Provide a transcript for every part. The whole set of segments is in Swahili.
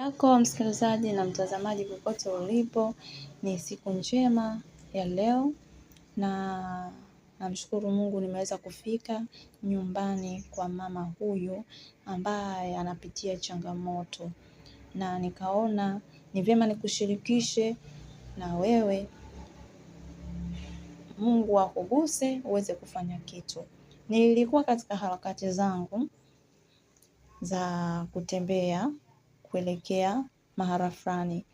yako msikilizaji na mtazamaji popote ulipo, ni siku njema ya leo na namshukuru Mungu nimeweza kufika nyumbani kwa mama huyu ambaye anapitia changamoto, na nikaona ni vyema nikushirikishe na wewe, Mungu akuguse uweze kufanya kitu. Nilikuwa katika harakati zangu za kutembea kuelekea mahala fulani.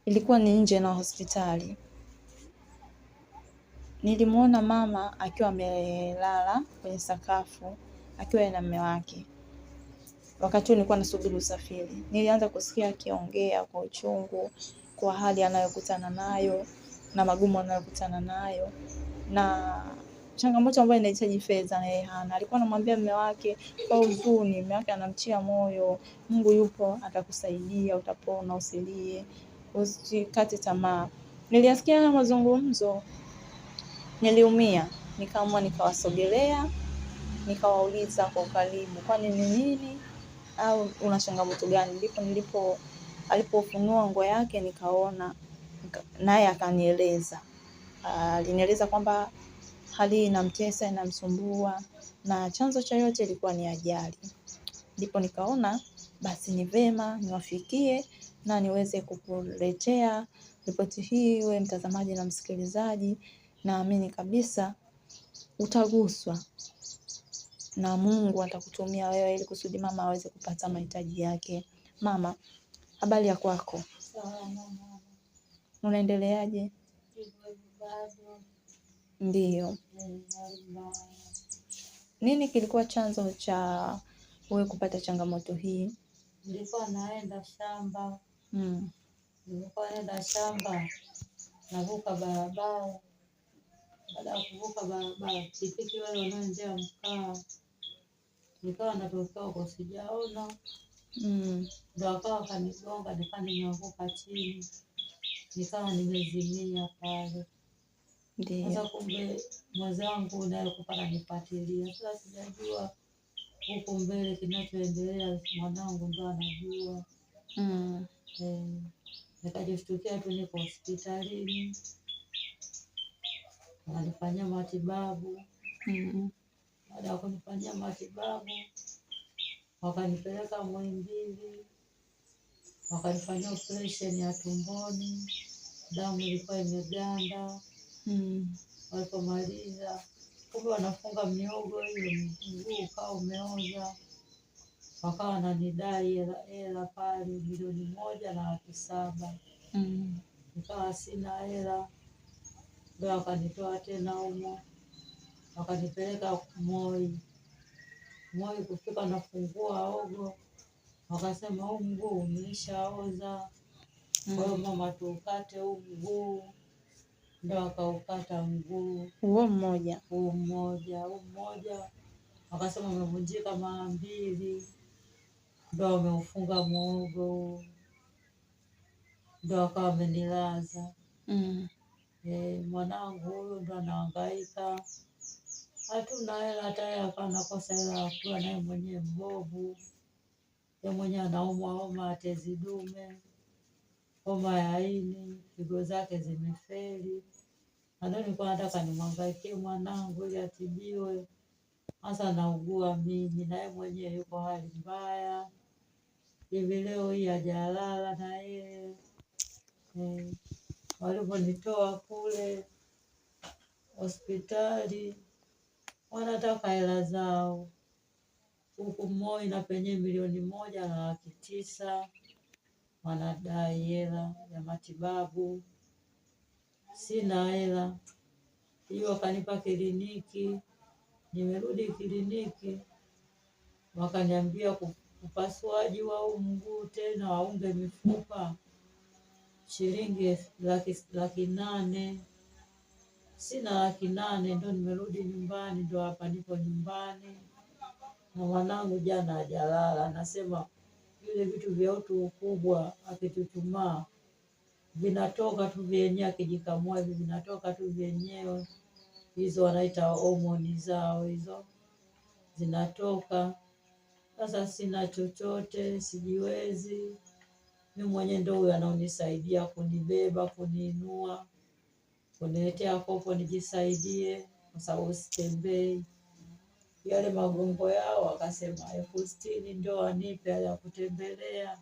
Ilikuwa ni nje na hospitali. Nilimuona mama akiwa amelala kwenye sakafu akiwa na mume wake. Wakati nilikuwa nasubiri usafiri, nilianza kusikia akiongea kwa uchungu, kwa hali anayokutana nayo na magumu anayokutana nayo na changamoto ambayo inahitaji fedha na yeye hana. Alikuwa anamwambia mume wake kwa huzuni, mume wake anamtia moyo, Mungu yupo, atakusaidia, utapona, usilie, usikate tamaa. Niliyasikia haya mazungumzo, niliumia, nikaamua nikawasogelea, nikawauliza kwa ukaribu, kwani ni nini au una changamoto gani? Alipofunua nguo yake nikaona, naye akanieleza. Alinieleza kwamba hali inamtesa, inamsumbua na chanzo cha yote ilikuwa ni ajali. Ndipo nikaona basi ni vema niwafikie na niweze kukuletea ripoti hii, wewe mtazamaji na msikilizaji. Naamini kabisa utaguswa na Mungu atakutumia wewe ili kusudi mama aweze kupata mahitaji yake. Mama, habari ya kwako? Unaendeleaje? Ndiyo. Nini kilikuwa chanzo cha wewe kupata changamoto hii? Nilikuwa naenda shamba. Navuka barabara. Baada ya kuvuka barabara, pikipiki wale wanaoendea mkaa, nikawa natokea huko sijaona. Ndio akawa kanigonga, nikawa nimeanguka chini. Nikawa nimezimia pale. Ndiyo. Sasa kumbe mwenzangu naye kupata nifuatilia. Sasa sijajua huko mbele kinachoendelea, mwanangu ndo anajua. Nikajishtukia tu niko hospitalini. Wananifanyia matibabu. Baada ya kunifanyia matibabu, wakanipeleka Muhimbili. Wakanifanyia operation ya tumboni. Damu ilikuwa imeganda. Walipomaliza, kumbe wanafunga miogo hiyo, mguu ukawa umeoza. Wakawa wananidai hela pale milioni 1,700,000. Nikawa sina hela. Ndio wakanitoa tena humo. Wakanipeleka Moi. Kufika nafungua ogo. Wakasema huu mguu umeshaoza. Kwa hiyo mama tukate huu mguu. Ndio wakaukata mguu. Huo mmoja. Wakasema umevunjika mara 2. Ndio wameufunga muogo. Ndio wakawa wamenilaza. Mwanangu huyo ndo anahangaika. Hatuna hela, hata yeye akawa anakosa hela ya kula, naye mwenyewe mbovu. Yeye mwenyewe anaumwa homa ya tezi dume, homa ya ini, figo zake zimefeli. Ndio nilikuwa nataka nimhangaikie mwanangu ili atibiwe. Sasa naugua mimi, naye mwenyewe yuko hali mbaya. Hivi leo hii hajalala na yeye. Waliponitoa kule hospitali, wanataka hela zao. Huku Moi na penye milioni 1,900,000 wanadai hela ya matibabu. Sina hela. Hiyo wakanipa kliniki. Nimerudi kliniki, wakaniambia upasuaji wa huu mguu tena waunge mifupa shilingi 800,000. Sina 800,000. Ndio nimerudi nyumbani. Ndio hapa niko nyumbani na mwanangu jana hajalala. Anasema vile vitu vya utu ukubwa akituchumaa vinatoka tu vyenyewe, akijikamua hivi vinatoka tu vyenyewe. Hizo wanaita homoni zao hizo zinatoka. Sasa sina chochote, sijiwezi. mimi mwenyewe ndio huyo anaonisaidia kunibeba, kuniinua, kuniletea kopo nijisaidie, kwa sababu sitembei. Yale magongo yao wakasema 60,000 ndio wanipe ya kutembelea.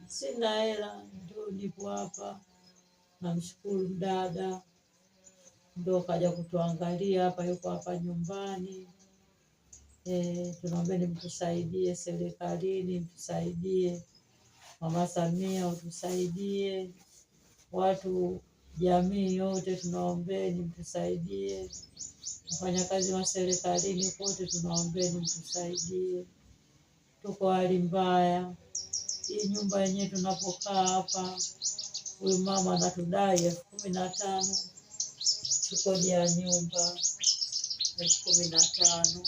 Sina hela, ndio nipo hapa. Namshukuru dada ndio kaja kutuangalia hapa, yuko hapa nyumbani. Tunaombeni mtusaidie serikalini, mtusaidie Mama Samia, utusaidie watu, jamii yote tunaombeni mtusaidie. Wafanyakazi wa serikalini kote tunaombeni mtusaidie, tuko hali mbaya. Hii nyumba yenyewe tunapokaa hapa, huyu mama anatudai 15,000 kodi ya nyumba, 15,000.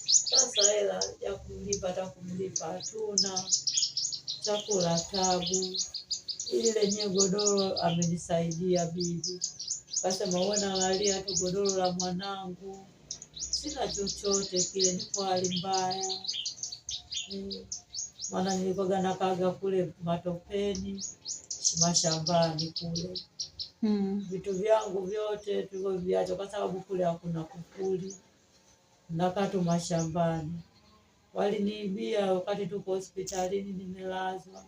Sasa hela ya kulipa, hata kumlipa hatuna, chakula tabu. Ili lenye godoro amenisaidia bibi, kasema wewe nalalia tu godoro la mwanangu, sina chochote kile, niko hali mbaya. Maana nilikuwa nakaga kule matopeni mashambani kule. Vitu vyangu vyote tulivyoviacha kwa sababu kule hakuna kufuli, nakaa tu mashambani. Waliniibia wakati tuko hospitalini, nimelazwa,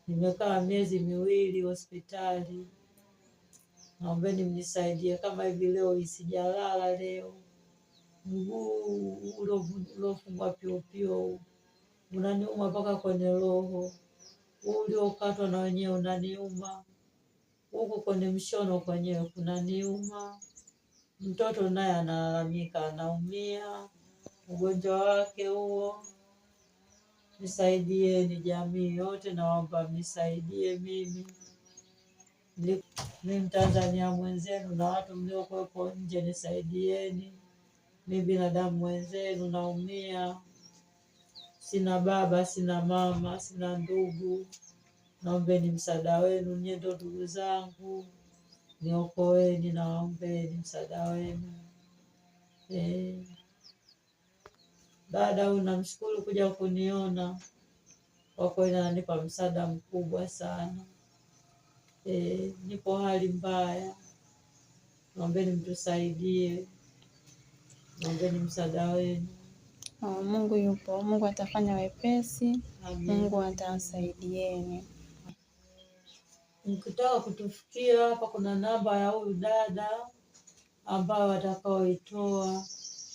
nimekaa miezi 2 hospitali. Naombeni mnisaidie, kama hivi leo isijalala leo, mguu uliofungwa piopio unaniuma mpaka kwenye roho, uliokatwa na wenyewe unaniuma, huku kwenye mshono kwenyewe kunaniuma. Mtoto naye analalamika, anaumia ugonjwa wake huo. Nisaidieni jamii yote, naomba mnisaidie mimi. Mimi Mtanzania mwenzenu na watu mliokuwepo nje, nisaidieni. Mimi binadamu mwenzenu naumia, sina baba, sina mama, sina ndugu. Naombeni msaada wenu, nyie ndio ndugu zangu, niokoeni, naombeni msaada wenu. Dada huyu namshukuru kuja kuniona, kwa kweli ananipa msaada mkubwa sana. Nipo hali mbaya, naombeni mtusaidie, naombeni msaada wenu. Mungu yupo, Mungu atafanya wepesi. Amen. Mungu atawasaidieni. Mkitaka kutufikia hapa, kuna namba ya huyu dada ambayo watakaoitoa.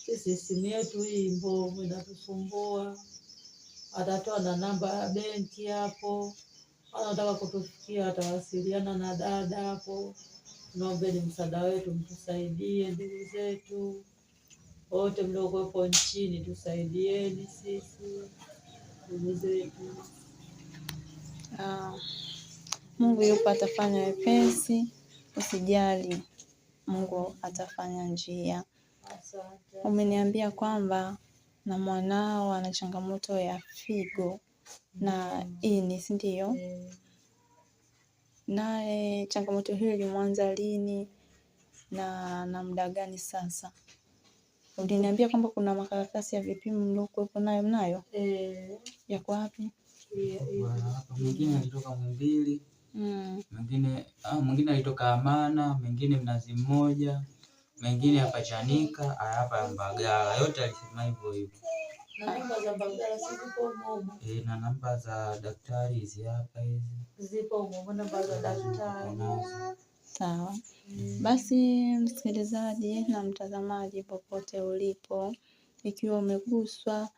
Sisi simu yetu hii mbovu inatusumbua, atatoa na namba ya benki hapo. Anataka kutufikia, atawasiliana na dada hapo. Naombeni msaada wetu, mtusaidie ndugu zetu wote mliokuwepo nchini, tusaidieni sisi ndugu zetu. Mungu yupo, atafanya wepesi, usijali, Mungu atafanya njia. Asante. Umeniambia kwamba na mwanao ana changamoto ya figo na ini, si ndio? Naye changamoto hiyo ilianza lini na muda gani sasa? Uliniambia kwamba kuna makaratasi ya vipimo mliokuwepo nayo. Yako wapi? Mwingine alitoka Mumbili, mwingine alitoka Amana, mwingine Mnazi Mmoja, mwingine hapa Chanika, hapa Mbagala. Yote alisema hivyo hivyo. Na namba za Mbagala zipo humo. Na namba za daktari hizi hapa hizi. Zipo humo namba za daktari. Sawa. Basi msikilizaji na mtazamaji popote ulipo, ikiwa umeguswa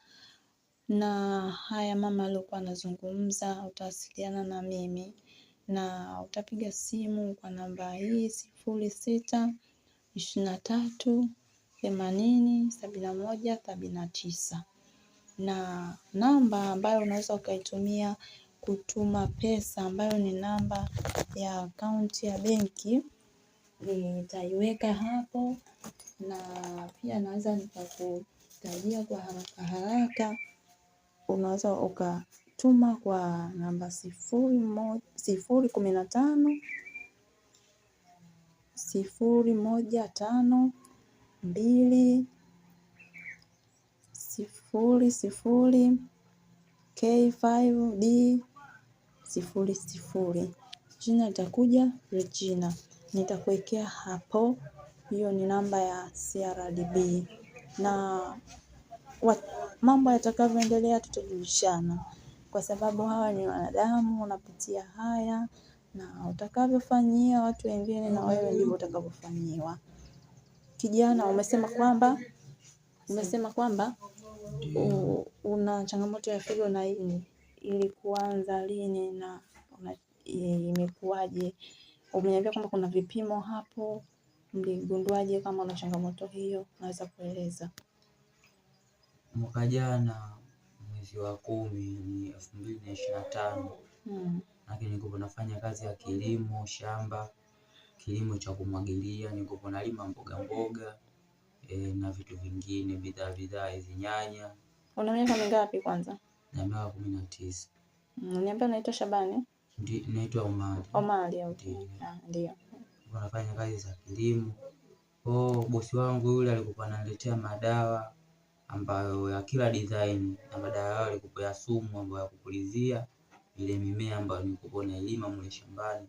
na haya mama alikuwa anazungumza, utawasiliana na mimi na utapiga simu kwa namba hii 0623807179, na namba ambayo unaweza ukaitumia kutuma pesa, ambayo ni namba ya akaunti ya benki, nitaiweka hapo, na pia naweza nikakutajia kwa haraka. Unaweza ukatuma kwa namba 015 015 200 K5D 000. Jina litakuja Regina. Nitakuwekea hapo, hiyo ni namba ya CRDB, na mambo yatakavyoendelea tutajulishana, kwa sababu hawa ni wanadamu, wanapitia haya, na utakavyofanyia watu wengine na wewe ndivyo utakavyofanyiwa. Kijana, umesema kwamba una changamoto ya figo na ini. Ilikuanza lini na imekuwaje? Umeniambia kwamba kuna vipimo hapo, mligunduaje kama una changamoto hiyo? Naweza kueleza. Mwaka jana mwezi wa 10 ni 2025. Lakini nilikuwa nafanya kazi ya kilimo shamba, kilimo cha kumwagilia, nilikuwa nalima mboga na vitu vingine, bidhaa hizi, nyanya. Una miaka mingapi kwanza? Na miaka 19. Niambia, unaitwa Shabani? Naitwa Omari. Omari, ndio. Nafanya kazi za kilimo. Bosi wangu yule alikuwa ananiletea madawa ambayo ya kila design, na madawa yale yalikuwa ya sumu ambayo ya kupulizia ile mimea ambayo nilikuwa nailima mle shambani.